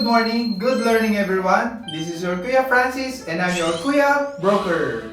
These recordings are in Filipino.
good morning, good learning everyone. This is your Kuya Francis and I'm your Kuya Broker.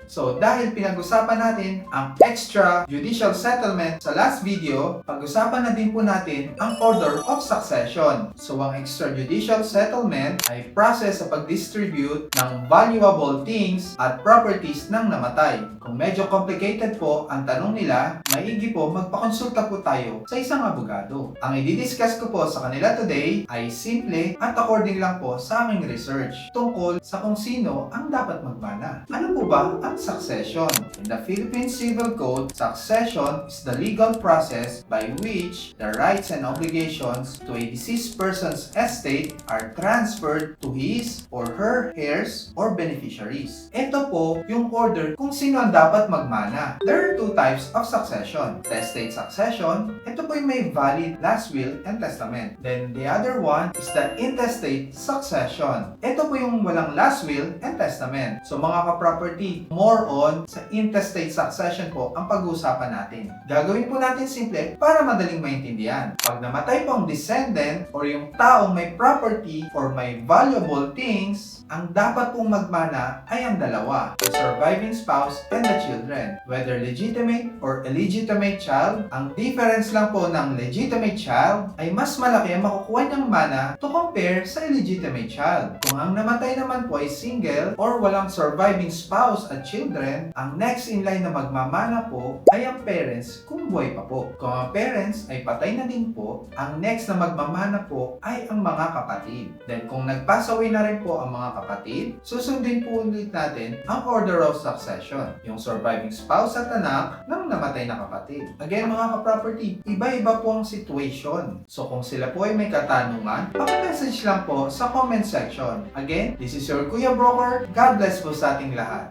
So dahil pinag-usapan natin ang extrajudicial settlement sa last video, pag-usapan na din po natin ang order of succession. So ang extrajudicial settlement ay process sa pag-distribute ng valuable things at properties ng namatay. Kung medyo complicated po ang tanong nila, maigi po magpakonsulta po tayo sa isang abogado. Ang i-discuss ko po sa kanila today ay simple at according lang po sa aming research tungkol sa kung sino ang dapat magmana. Ano po ba ang succession? In the Philippine Civil Code, succession is the legal process by which the rights and obligations to a deceased person's estate are transferred to his or her heirs or beneficiaries. Ito po yung order kung sino ang dapat magmana. There are two types of succession. Testate succession, ito po yung may valid last will and testament. Then the other one is the intestate succession. Ito po yung walang last will and testament. So mga ka-property, more on sa intestate succession po ang pag-uusapan natin. Gagawin po natin simple para madaling maintindihan. Pag namatay po ang descendant or yung taong may property or may valuable things, ang dapat pong magmana ay ang dalawa, the surviving spouse and the children. Whether legitimate or illegitimate child, ang difference lang po ng legitimate child ay mas malaki ang makukuha niyang mana to compare sa illegitimate child. Kung ang namatay naman po ay single or walang surviving spouse at children, ang next in line na magmamana po ay ang parents kung buhay pa po. Kung ang parents ay patay na din po, ang next na magmamana po ay ang mga kapatid. Then kung nag-pass away na rin po ang mga kapatid, susundin po ulit natin ang order of succession, yung surviving spouse at anak ng namatay na kapatid. Again mga ka-property, iba-iba po ang situation. So kung sila po ay may katanungan, paki-message lang po sa comment section. Again, this is your Kuya Broker. God bless po sa ating lahat.